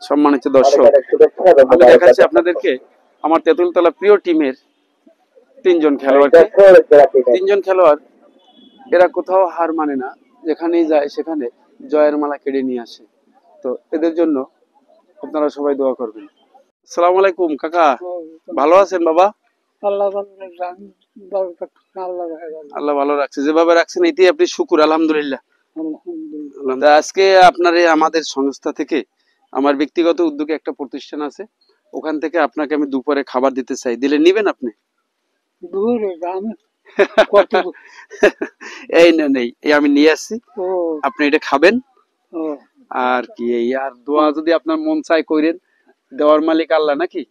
সম্মানিত দর্শক, আমি দেখাচ্ছি আপনাদেরকে আমার তেঁতুলতলা প্রিয় টিমের তিনজন খেলোয়াড়। এরা কোথাও হার মানে না, যেখানেই যায় সেখানে জয়ের মালা কেড়ে নিয়ে আসে। তো এদের জন্য আপনারা সবাই দোয়া করবেন। আসসালামু আলাইকুম কাকা, ভালো আছেন বাবা? আল্লাহ ভালো রাখছে, যেভাবে রাখছেন এতেই আপনি শুকুর, আলহামদুলিল্লাহ। আজকে আপনার আমাদের সংস্থা থেকে আমার ব্যক্তিগত উদ্যোগে একটা প্রতিষ্ঠান আছে, ওখান থেকে আপনাকে আমি দুপুরে খাবার দিতে চাই, দিলে নিবেন আপনি? এই না নেই, এই আমি নিয়ে আসছি, আপনি এটা খাবেন। আর কি এই আর দোয়া যদি আপনার মন চাই কইরেন, দেওয়ার মালিক আল্লাহ নাকি?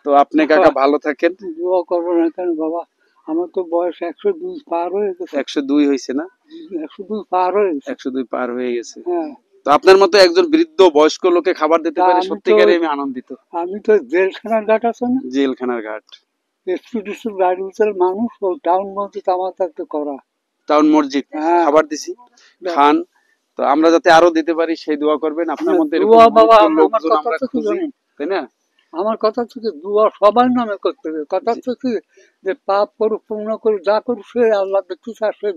তো আপনি কাকা ভালো থাকেন। দোয়া করবো না কেন বাবা, আমার তো বয়স 102 পার হয়ে গেছে। 102 হয়েছে না? 102 পার হয়ে গেছে। 102 পার হয়ে গেছে। তো আপনার মতো একজন বৃদ্ধ বয়স্ক লোকে খাবার দিতে পারে, সত্যিকারে আমি আনন্দিত। আমি তো জেলখানার ঘাট আছে না, জেলখানার ঘাট এক্সপিডিশন গাড়ির মানুষ, ও টাউন মসজিদ আমার থাকতে করা, টাউন মসজিদ খাবার দিছি, খান। তো আমরা যাতে আরো দিতে পারি সেই দোয়া করবেন। আপনার মধ্যে তাই না? আমার কথা হচ্ছে দোয়া সবার নামে করতে হবে। কথা হচ্ছে যে পাপ করুক পূর্ণ করুক যা করুক সে আল্লাহ দেখতেছে আর সে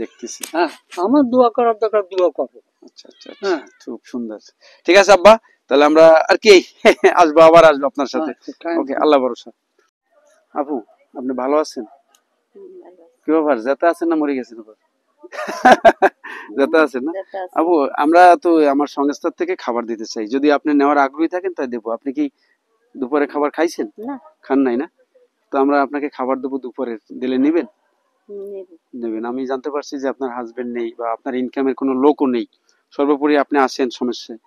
দেখতেছি। হ্যাঁ, আমার দোয়া করার দরকার, দোয়া করো। আচ্ছা আচ্ছা, হ্যাঁ খুব সুন্দর। ঠিক আছে আব্বা, তাহলে আমরা আর কি আসবো, আবার আসবো আপনার সাথে। ওকে, আল্লাহ ভরসা। আপু আপনি ভালো আছেন? কি ব্যাপার, যেতে আছেন না মরে গেছেন? যেতে আছেন না? আপু আমরা তো আমার সংস্থার থেকে খাবার দিতে চাই, যদি আপনি নেওয়ার আগ্রহী থাকেন তাই দেবো। আপনি কি দুপুরে খাবার খাইছেন? খান নাই না? তো আমরা আপনাকে খাবার দেবো দুপুরে, দিলে নিবেন? নেবেন। আমি জানতে পারছি যে আপনার হাজবেন্ড নেই বা আপনার ইনকামের কোনো লোকও নেই, সর্বোপরি আপনি আসেন সমস্যায়।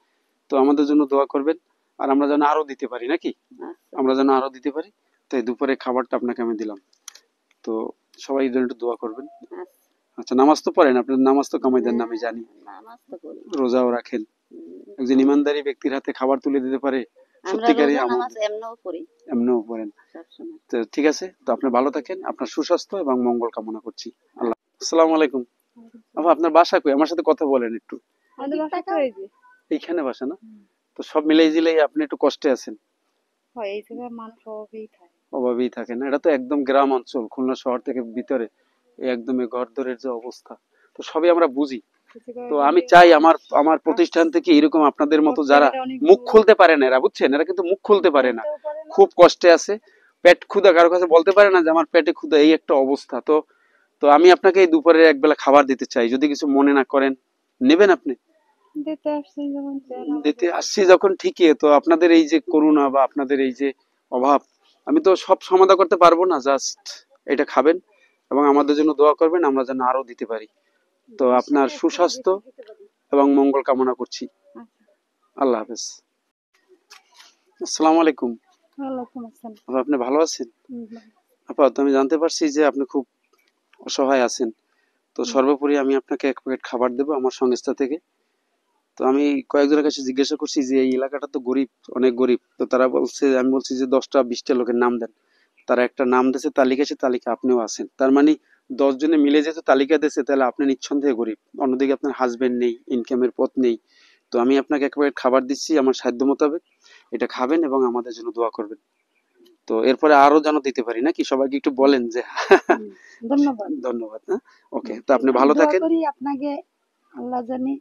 তো আমাদের জন্য দোয়া করবেন, আর আমরা যেন আরো দিতে পারি নাকি, আমরা যেন আরো দিতে পারি। তাই দুপুরে খাবারটা আপনাকে আমি দিলাম, তো সবাই একটু দোয়া করবেন। আচ্ছা, নামাজ তো পড়েন? আপনার নামাজ তো কামাই দেন না আমি জানি, রোজাও রাখেন। একজন ইমানদারি ব্যক্তির হাতে খাবার তুলে দিতে পারে, সত্যিকারই এমনও পড়েন। তো ঠিক আছে, তো আপনি ভালো থাকেন, আপনার সুস্বাস্থ্য এবং মঙ্গল কামনা করছি। আল্লাহ। আসসালামু আলাইকুম। আপা আপনার বাসা কই? আমার সাথে কথা বলেন একটু। এইখানে বাসা না? তো সব মিলাই জিলাই আপনি একটু কষ্টে আছেন। এই জায়গায় মানুষ অভাবেই থাকে না? এটা তো একদম গ্রাম অঞ্চল, খুলনা শহর থেকে ভিতরে একদম ঘরদরের যে অবস্থা, তো সবই আমরা বুঝি। তো আমি চাই আমার প্রতিষ্ঠান থেকে এরকম আপনাদের মতো যারা মুখ খুলতে পারে না, এরা বুঝছেন, এরা কিন্তু মুখ খুলতে পারে না, খুব কষ্টে আছে, পেট ক্ষুধা, কারো কাছে বলতে পারে না যে আমার পেটে ক্ষুধা, এই একটা অবস্থা। তো তো আমি আপনাকে এই দুপুরে একবেলা খাবার দিতে চাই, যদি কিছু মনে না করেন। নেবেন আপনি? দিতে আসছি যখন ঠিকই, তো আপনাদের এই যে করুণা বা আপনাদের এই যে অভাব, আমি তো সব সমাধান করতে পারবো না, জাস্ট এটা খাবেন এবং আমাদের জন্য দোয়া করবেন, আমরা যেন আরো দিতে পারি। তো আপনার সুস্বাস্থ্য এবং মঙ্গল কামনা করছি। আল্লাহ হাফেজ। আসসালামু আলাইকুম। আপনি ভালো আছেন? আপা তো আমি জানতে পারছি যে আপনি খুব অসহায় আছেন, তো সর্বোপরি আমি আপনাকে এক প্যাকেট খাবার দেবো আমার সংস্থা থেকে। তো আমি কয়েকজনের কাছে জিজ্ঞাসা করছি যে এই এলাকাটা তো গরিব, অনেক গরিব, তো তারা বলছে, আমি বলছি যে 10টা 20টা লোকের নাম দেন। তারা একটা নাম দিয়েছে, তালিকা, সে তালিকা আপনিও আছেন, তার মানে 10 জনে মিলে যেহেতু তালিকা দিয়েছে, তাহলে আপনি নিঃসন্দেহে গরিব। অন্যদিকে আপনার হাজবেন্ড নেই, ইনকামের পথ নেই। তো আমি আপনাকে এক প্যাকেট খাবার দিচ্ছি আমার সাধ্য মোতাবেক, এটা খাবেন এবং আমাদের জন্য দোয়া করবেন। তো এরপরে আরো যেন দিতে পারি নাকি, সবাইকে একটু বলেন যে ধন্যবাদ। ধন্যবাদ। ওকে, তো আপনি ভালো থাকেন। আপনাকে আল্লাহ জানি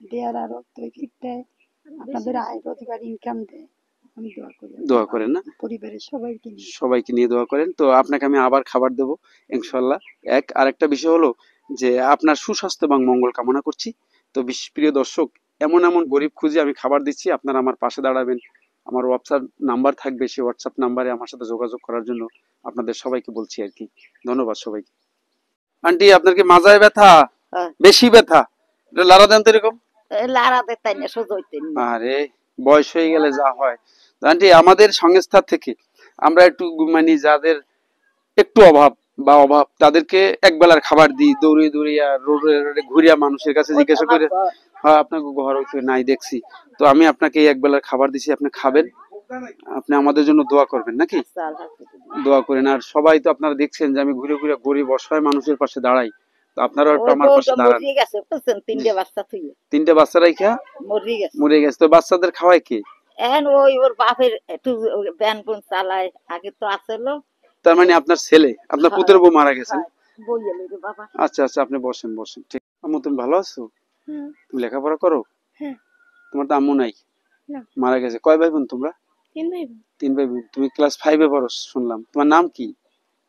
দেয়ার আরো তৌফিক দেয়, আপনাদের আয় রোজগার ইনকাম দেয়। আমি দোয়া করেন না, পরিবারের সবাইকে নিয়ে দোয়া করেন। তো আপনাকে আমি আবার খাবার দেব ইনশাআল্লাহ। আরেকটা বিষয় হলো যে আপনার সুস্বাস্থ্য এবং মঙ্গল কামনা করছি। তো প্রিয় দর্শক, এমন এমন গরিব খুঁজে আমি খাবার দিচ্ছি, আপনারা আমার পাশে দাঁড়াবেন। আমার হোয়াটসঅ্যাপ নাম্বার থাকবে, সেই হোয়াটসঅ্যাপ নাম্বারে আমার সাথে যোগাযোগ করার জন্য আপনাদের সবাইকে বলছি আর কি। ধন্যবাদ সবাইকে। আন্টি আপনার কি মাজায় ব্যথা? বেশি ব্যথা? এটা লারা দেন তো এরকম। আরে বয়স হয়ে গেলে যা হয়। আন্টি আমাদের সংস্থা থেকে আমরা একটু মানে যাদের একটু অভাব তাদেরকে একবেলার খাবার দিই, দৌড়িয়ে দৌড়িয়ে রোডে ঘুরিয়া মানুষের কাছে জিজ্ঞাসা করে, হ্যাঁ আপনাকে ঘর হইতে নাই দেখছি। তো আমি আপনাকে এই একবেলার খাবার দিছি, আপনি খাবেন, আপনি আমাদের জন্য দোয়া করবেন নাকি? দোয়া করেন। আর সবাই তো আপনারা দেখছেন যে আমি ঘুরে ঘুরে গরিব অসহায় মানুষের পাশে দাঁড়াই, তো আপনারা একটু আমার পাশে দাঁড়ান। 3টে বাচ্চা রাইখা মরে গেছে, তো বাচ্চাদের খাওয়ায় কে? এখন ওই ওর বাপের একটু ব্যান কোন চালায়, আগে তো আসলো। তার মানে আপনার ছেলে, আপনার পুত্র বউ মারা গেছেন? বই এলো রে বাবা। আচ্ছা আচ্ছা, আপনি বসেন বসেন। ঠিক, আম্মু তুমি ভালো আছো? হুম। তুমি লেখাপড়া করো? হ্যাঁ। তোমার তো আম্মু নাই, না। মারা গেছে। কয় ভাই বোন তোমরা? 3 ভাই বোন। 3 ভাই বোন। তুমি ক্লাস 5-এ পড়ো শুনলাম। তোমার নাম কি?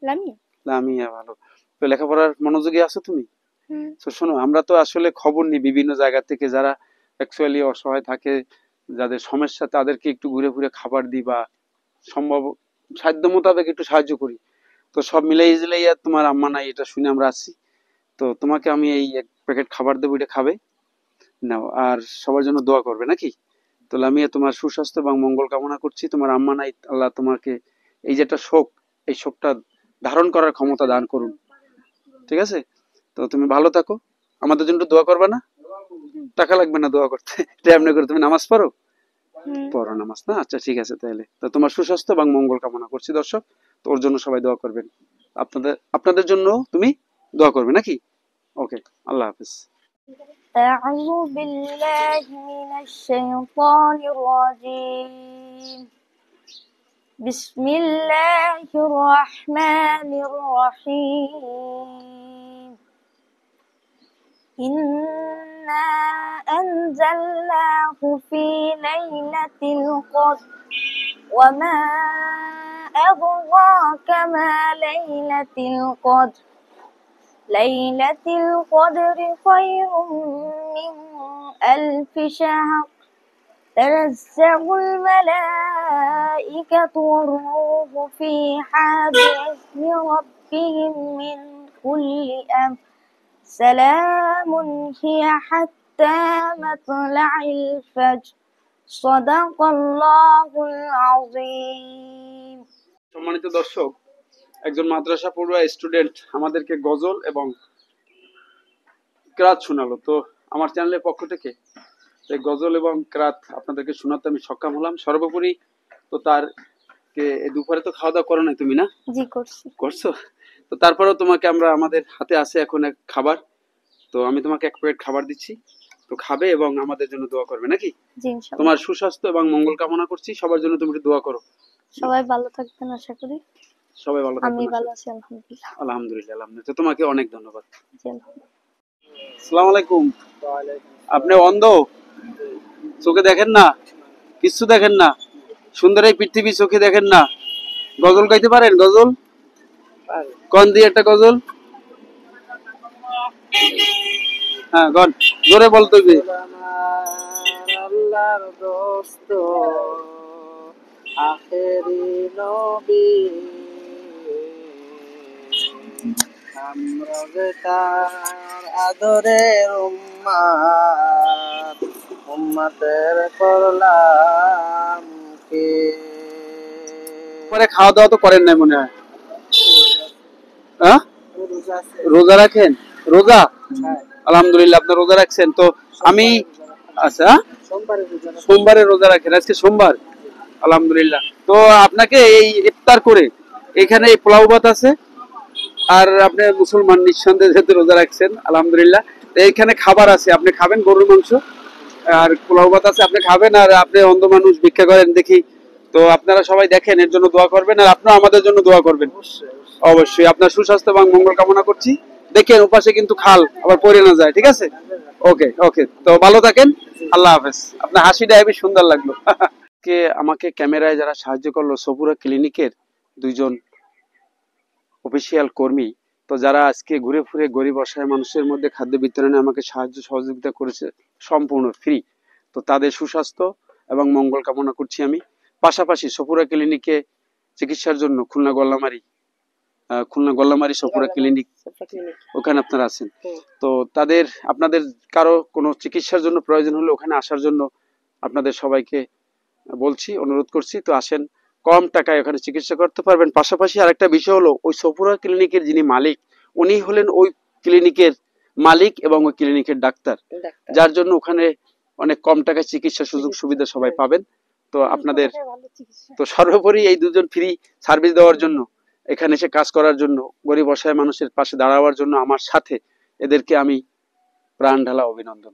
লামিয়া। লামিয়া। ভালো। তো লেখাপড়ার মনোযোগী আছো তুমি? হুম। তো শোনো, আমরা তো আসলে খবর নিই বিভিন্ন জায়গা থেকে, যারা অ্যাকচুয়ালি অসহায় থাকে, যাদের সমস্যা, তাদেরকে একটু ঘুরে ঘুরে খাবার দিই বা সম্ভব সাধ্য মোতাবেক একটু সাহায্য করি। তো সব মিলাই জিলাইয়া তোমার আম্মা নাই, এটা শুনে আমরা আসছি। তো তোমাকে আমি এই 1 প্যাকেট খাবার দেবো, এটা খাবে নাও, আর সবার জন্য দোয়া করবে নাকি? তো লামিয়া, তোমার সুস্বাস্থ্য এবং মঙ্গল কামনা করছি। তোমার আম্মা নাই, আল্লাহ তোমাকে এই যে একটা শোক, এই শোকটা ধারণ করার ক্ষমতা দান করুন। ঠিক আছে? তো তুমি ভালো থাকো, আমাদের জন্য দোয়া করবে না? টাকা লাগবে না দোয়া করতে, এটা এমনি করে। তুমি নামাজ পড়ো? পড়ো নামাজ না? আচ্ছা ঠিক আছে তাহলে। তো তোমার সুস্বাস্থ্য এবং মঙ্গল কামনা করছি দর্শক। তো ওর জন্য সবাই দোয়া করবেন, আপনাদের জন্য তুমি দোয়া করবে নাকি? ওকে, আল্লাহ হাফেজ। أعوذ بالله من الشيطان الرجيم. بسم الله الرحمن الرحيم. إنا أنزلناه في ليلة القدر وما أدراك ما ليلة القدر. ليلة القدر خير من 1000 شهر. تنزل الملائكة والروح فيها بإذن ربهم من كل أمر. سلام هي حتى مطلع الفجر. صدق الله العظيم. সম্মানিত দর্শক, একজন মাদ্রাসা পড়ুয়া স্টুডেন্ট আমাদেরকে গজল এবং ক্রাত শোনালো। তো আমার চ্যানেলের পক্ষ থেকে এই গজল এবং ক্রাত আপনাদেরকে শোনাতে আমি সক্ষম হলাম। সর্বোপরি তো তার দুপুরে তো খাওয়া দাওয়া করো নাই তুমি, না? জি করছি। করছো? তো তারপরেও তোমাকে আমরা, আমাদের হাতে আছে এখন এক খাবার, তো আমি তোমাকে 1 প্লেট খাবার দিচ্ছি, তো খাবে এবং আমাদের জন্য দোয়া করবে নাকি? জি ইনশাআল্লাহ। তোমার সুস্বাস্থ্য এবং মঙ্গল কামনা করছি, সবার জন্য তুমি একটু দোয়া করো। সবাই ভালো থাকবেন আশা করি। সবাই ভালো থাকবেন। আমি ভালো আছি আলহামদুলিল্লাহ। আলহামদুলিল্লাহ আলহামদুলিল্লাহ। তো তোমাকে অনেক ধন্যবাদ। জি আলহামদুলিল্লাহ। আসসালামু আলাইকুম। আপনি অন্ধ? চোখে দেখেন না? কিচ্ছু দেখেন না? সুন্দর এই পৃথিবী চোখে দেখেন না? গজল গাইতে পারেন? গজল কোন দিয়ে একটা গজল? হ্যাঁ গান জোরে বলতে হবে। আল্লাহর দোস্ত আখেরি নবী, আমরা যে তার আদরের উম্মাত, উম্মাতের করলাম কে। পরে খাওয়া দাওয়া তো করেন নাই মনে হয়, হ্যাঁ? রোজা রাখেন? রোজা? আলহামদুলিল্লাহ, আপনার রোজা রাখছেন। তো আমি, আচ্ছা সোমবারে রোজা রাখেন, আজকে সোমবার। আলহামদুলিল্লাহ। তো আপনাকে এই ইফতার করে এখানে এই পোলাও ভাত আছে, আর আপনি মুসলমান নিঃসন্দেহে যেহেতু রোজা রাখছেন, আলহামদুলিল্লাহ। এইখানে খাবার আছে, আপনি খাবেন গরুর মাংস আর পোলাও ভাত আছে, আপনি খাবেন। আর আপনি অন্ধ মানুষ, ভিক্ষা করেন দেখি। তো আপনারা সবাই দেখেন, এর জন্য দোয়া করবেন, আর আপনারা আমাদের জন্য দোয়া করবেন অবশ্যই। আপনার সুস্বাস্থ্য এবং মঙ্গল কামনা করছি। দেখেন উপাসে কিন্তু খাল আবার পড়ে না যায়, ঠিক আছে? ওকে ওকে, তো ভালো থাকেন, আল্লাহ হাফেজ। আপনার হাসিটা হেবি সুন্দর লাগলো। কে আমাকে ক্যামেরায় যারা সাহায্য করলো, সপুরা ক্লিনিকের 2 জন অফিসিয়াল কর্মী, তো যারা আজকে ঘুরে ঘুরে গরিব অসহায় মানুষের মধ্যে খাদ্য বিতরণে আমাকে সাহায্য সহযোগিতা করেছে সম্পূর্ণ ফ্রি, তো তাদের সুস্বাস্থ্য এবং মঙ্গল কামনা করছি আমি। পাশাপাশি সপুরা ক্লিনিকে চিকিৎসার জন্য খুলনা গল্লামারি সপুরা ক্লিনিক, ওখানে আপনারা আছেন। তো আপনাদের কারো কোনো চিকিৎসার জন্য প্রয়োজন হলে ওখানে আসার জন্য আপনাদের সবাইকে বলছি, অনুরোধ করছি। তো আসেন, কম টাকায় ওখানে চিকিৎসা করতে পারবেন। পাশাপাশি আরেকটা বিষয় হলো, ওই সপুরা ক্লিনিকের যিনি মালিক, উনি হলেন ওই ক্লিনিকের মালিক এবং ওই ক্লিনিকের ডাক্তার, যার জন্য ওখানে অনেক কম টাকায় চিকিৎসা সুযোগ সুবিধা সবাই পাবেন। তো আপনাদের, তো সর্বোপরি এই 2 জন ফ্রি সার্ভিস দেওয়ার জন্য, এখানে এসে কাজ করার জন্য, গরিব অসহায় মানুষের পাশে দাঁড়াবার জন্য আমার সাথে, এদেরকে আমি প্রাণ ঢালা অভিনন্দন।